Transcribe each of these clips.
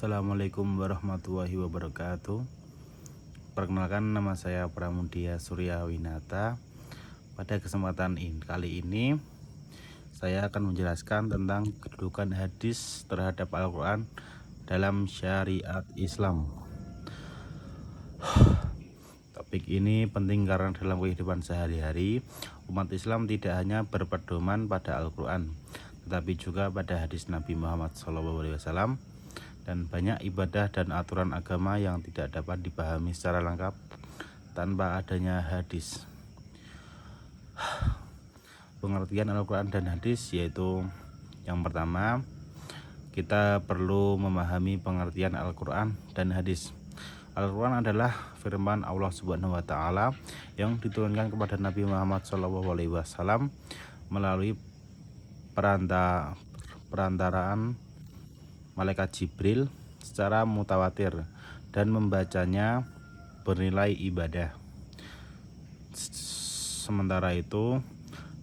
Assalamualaikum warahmatullahi wabarakatuh. Perkenalkan, nama saya Pramudia Surya Winata. Pada kesempatan kali ini saya akan menjelaskan tentang kedudukan hadis terhadap Al-Quran dalam syariat Islam. Topik ini penting karena dalam kehidupan sehari-hari umat Islam tidak hanya berpedoman pada Al-Quran, tetapi juga pada hadis Nabi Muhammad SAW, dan banyak ibadah dan aturan agama yang tidak dapat dipahami secara lengkap tanpa adanya hadis. Pengertian Al-Quran dan hadis yaitu, yang pertama, kita perlu memahami pengertian Al-Quran dan hadis. Al-Quran adalah firman Allah Subhanahu wa Ta'ala yang diturunkan kepada Nabi Muhammad SAW melalui perantaraan malaikat Jibril secara mutawatir, dan membacanya bernilai ibadah. Sementara itu,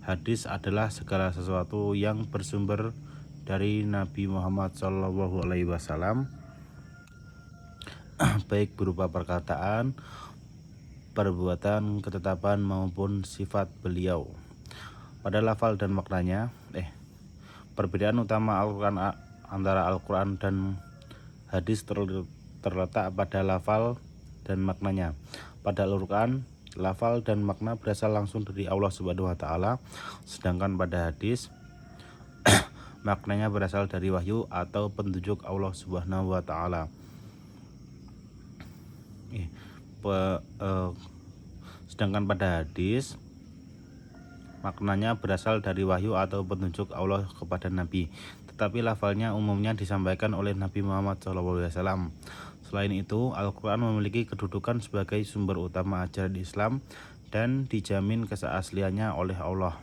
hadis adalah segala sesuatu yang bersumber dari Nabi Muhammad SAW, baik berupa perkataan, perbuatan, ketetapan maupun sifat beliau. Pada lafal dan maknanya, perbedaan utama antara Al-Quran dan hadis terletak pada lafal dan maknanya. Pada Al-Quran, lafal dan makna berasal langsung dari Allah Subhanahu wa Ta'ala, sedangkan pada hadis maknanya berasal dari wahyu atau petunjuk Allah Subhanahu wa Ta'ala. Sedangkan pada hadis maknanya berasal dari wahyu atau petunjuk Allah kepada Nabi, tetapi lafalnya umumnya disampaikan oleh Nabi Muhammad SAW. Selain itu, Al-Quran memiliki kedudukan sebagai sumber utama ajaran Islam dan dijamin keasliannya oleh Allah.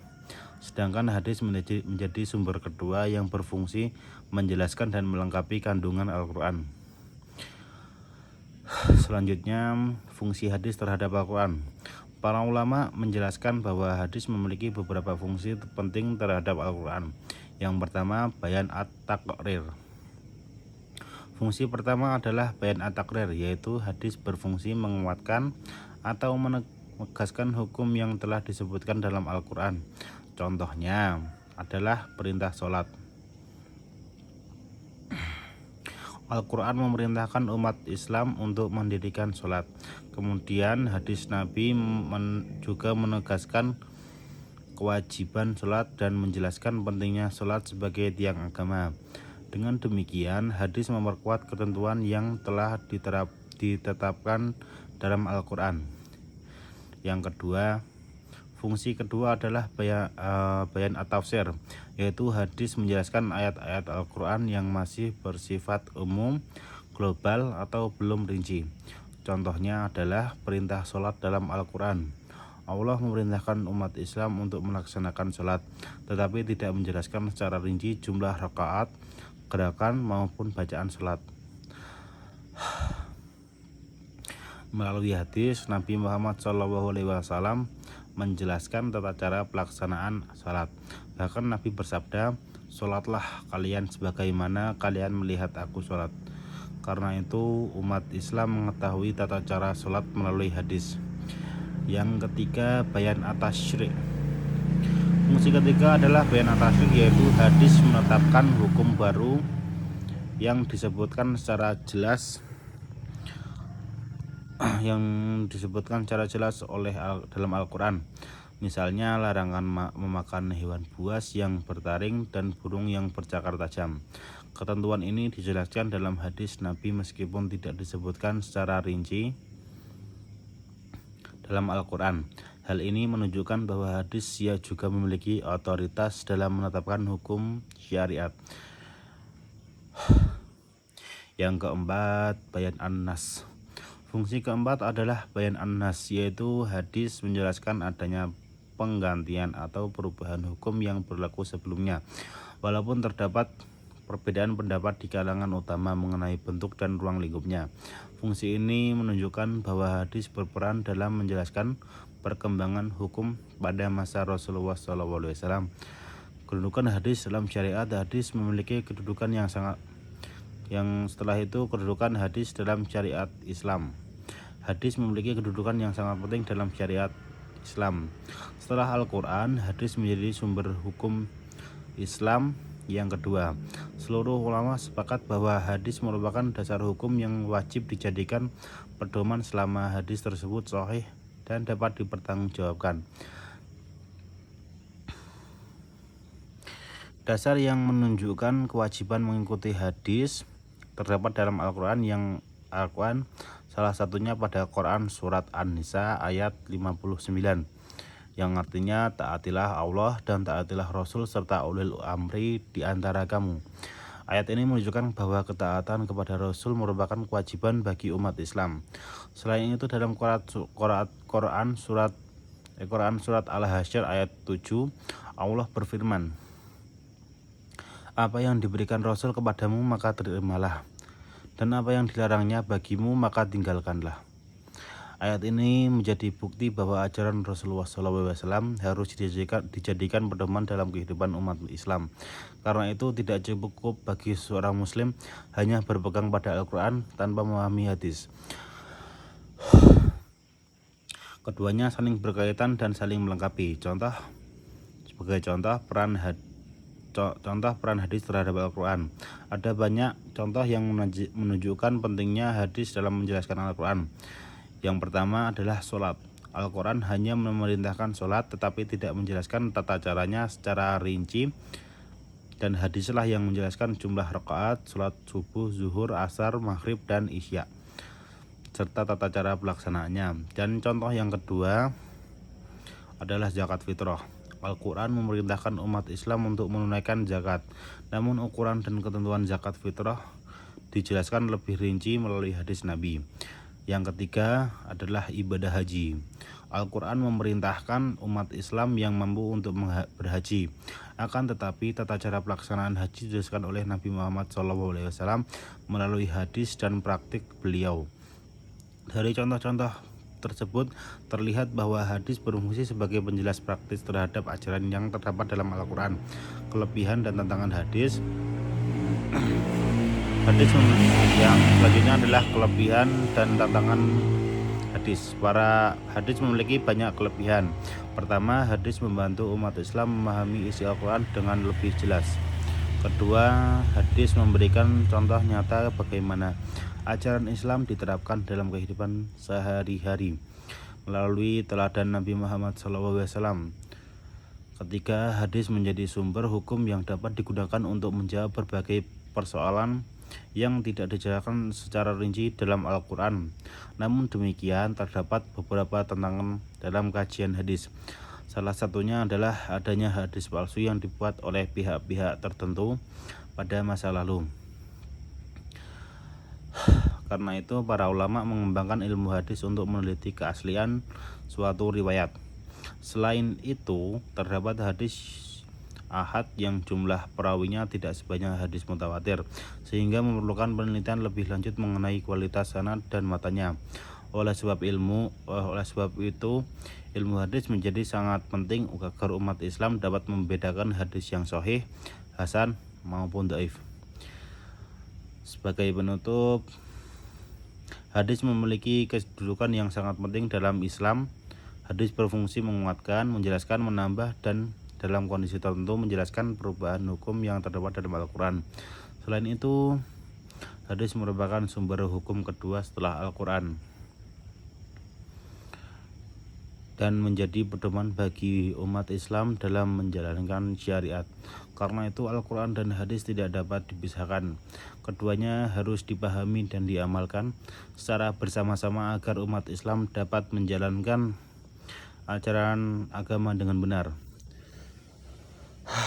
Sedangkan hadis menjadi sumber kedua yang berfungsi menjelaskan dan melengkapi kandungan Al-Quran. Selanjutnya, fungsi hadis terhadap Al-Quran. Para ulama menjelaskan bahwa hadis memiliki beberapa fungsi penting terhadap Al-Quran. Yang pertama, bayan at-taqrir. Fungsi pertama adalah bayan at-taqrir, yaitu hadis berfungsi menguatkan atau menegaskan hukum yang telah disebutkan dalam Al-Quran. Contohnya adalah perintah sholat. Al-Quran memerintahkan umat Islam untuk mendirikan sholat. Kemudian hadis Nabi juga menegaskan kewajiban sholat dan menjelaskan pentingnya sholat sebagai tiang agama. Dengan demikian, hadis memperkuat ketentuan yang telah ditetapkan dalam Al-Quran. Yang kedua, fungsi kedua adalah bayan at-tafsir, yaitu hadis menjelaskan ayat-ayat Al-Quran yang masih bersifat umum, global, atau belum rinci. Contohnya adalah perintah sholat dalam Al-Quran. Allah memerintahkan umat Islam untuk melaksanakan sholat, tetapi tidak menjelaskan secara rinci jumlah rakaat, gerakan, maupun bacaan sholat. Melalui hadis, Nabi Muhammad SAW menjelaskan tata cara pelaksanaan salat. Bahkan Nabi bersabda, "Sholatlah kalian sebagaimana kalian melihat aku sholat." Karena itu, umat Islam mengetahui tata cara sholat melalui hadis. Yang ketiga, bayan at-tasyri'. Fungsi ketiga adalah bayan at-tasyri', yaitu hadis menetapkan hukum baru yang disebutkan secara jelas oleh dalam Al-Quran. Misalnya larangan memakan hewan buas yang bertaring dan burung yang bercakar tajam. Ketentuan ini dijelaskan dalam hadis Nabi meskipun tidak disebutkan secara rinci dalam Al-Quran. Hal ini menunjukkan bahwa hadis juga memiliki otoritas dalam menetapkan hukum syariat. Yang keempat, bayan an-nas. Fungsi keempat adalah bayan an-nas, yaitu hadis menjelaskan adanya penggantian atau perubahan hukum yang berlaku sebelumnya. Walaupun terdapat perbedaan pendapat di kalangan ulama mengenai bentuk dan ruang lingkupnya, fungsi ini menunjukkan bahwa hadis berperan dalam menjelaskan perkembangan hukum pada masa Rasulullah SAW. Kedudukan hadis dalam syariat. Hadis memiliki kedudukan yang sangat Yang setelah itu kedudukan hadis dalam syariat Islam. Hadis memiliki kedudukan yang sangat penting dalam syariat Islam. Setelah Al-Quran, hadis menjadi sumber hukum Islam yang kedua. Seluruh ulama sepakat bahwa hadis merupakan dasar hukum yang wajib dijadikan pedoman selama hadis tersebut sahih dan dapat dipertanggungjawabkan. Dasar yang menunjukkan kewajiban mengikuti hadis terdapat dalam Al-Quran salah satunya pada Quran surat An-Nisa ayat 59 yang artinya taatilah Allah dan taatilah Rasul serta ulil amri di antara kamu. Ayat ini menunjukkan bahwa ketaatan kepada Rasul merupakan kewajiban bagi umat Islam. Selain itu dalam Quran surat Al-Hasyr ayat 7 Allah berfirman, apa yang diberikan Rasul kepadamu maka terimalah, dan apa yang dilarangnya bagimu maka tinggalkanlah. Ayat ini menjadi bukti bahwa ajaran Rasulullah SAW harus dijadikan pedoman dalam kehidupan umat Islam. Karena itu tidak cukup bagi seorang muslim hanya berpegang pada Al-Quran tanpa memahami hadis. Keduanya saling berkaitan dan saling melengkapi. Sebagai contoh peran hadis terhadap Al-Quran. Ada banyak contoh yang menunjukkan pentingnya hadis dalam menjelaskan Al-Quran. Yang pertama adalah sholat. Al-Quran hanya memerintahkan sholat tetapi tidak menjelaskan tata caranya secara rinci, dan hadislah yang menjelaskan jumlah rakaat sholat subuh, zuhur, asar, maghrib, dan isya serta tata cara pelaksanaannya. Dan contoh yang kedua adalah zakat fitrah. Al-Quran memerintahkan umat Islam untuk menunaikan zakat, namun ukuran dan ketentuan zakat fitrah dijelaskan lebih rinci melalui hadis Nabi. Yang ketiga adalah ibadah haji. Al-Quran memerintahkan umat Islam yang mampu untuk berhaji. Akan tetapi tata cara pelaksanaan haji dijelaskan oleh Nabi Muhammad SAW melalui hadis dan praktik beliau. Dari contoh-contoh tersebut terlihat bahwa hadis berfungsi sebagai penjelas praktis terhadap ajaran yang terdapat dalam Al-Quran. Kelebihan dan tantangan hadis. Yang selanjutnya adalah kelebihan dan tantangan hadis. Para hadis memiliki banyak kelebihan. Pertama, hadis membantu umat Islam memahami isi Al-Quran dengan lebih jelas. Kedua, hadis memberikan contoh nyata bagaimana ajaran Islam diterapkan dalam kehidupan sehari-hari melalui teladan Nabi Muhammad SAW. Ketiga, hadis menjadi sumber hukum yang dapat digunakan untuk menjawab berbagai persoalan yang tidak dijelaskan secara rinci dalam Al-Quran. Namun demikian, terdapat beberapa tantangan dalam kajian hadis. Salah satunya adalah adanya hadis palsu yang dibuat oleh pihak-pihak tertentu pada masa lalu. Karena itu para ulama mengembangkan ilmu hadis untuk meneliti keaslian suatu riwayat. Selain itu, terdapat hadis ahad yang jumlah perawinya tidak sebanyak hadis mutawatir, sehingga memerlukan penelitian lebih lanjut mengenai kualitas sanad dan matanya. Oleh sebab itu, ilmu hadis menjadi sangat penting agar umat Islam dapat membedakan hadis yang sahih, hasan maupun dhaif. Sebagai penutup, hadis memiliki kedudukan yang sangat penting dalam Islam. Hadis berfungsi menguatkan, menjelaskan, menambah, dan dalam kondisi tertentu menjelaskan perubahan hukum yang terdapat dalam Al-Quran. Selain itu, hadis merupakan sumber hukum kedua setelah Al-Quran dan menjadi pedoman bagi umat Islam dalam menjalankan syariat. Karena itu Al-Quran dan hadis tidak dapat dipisahkan. Keduanya harus dipahami dan diamalkan secara bersama-sama agar umat Islam dapat menjalankan ajaran agama dengan benar.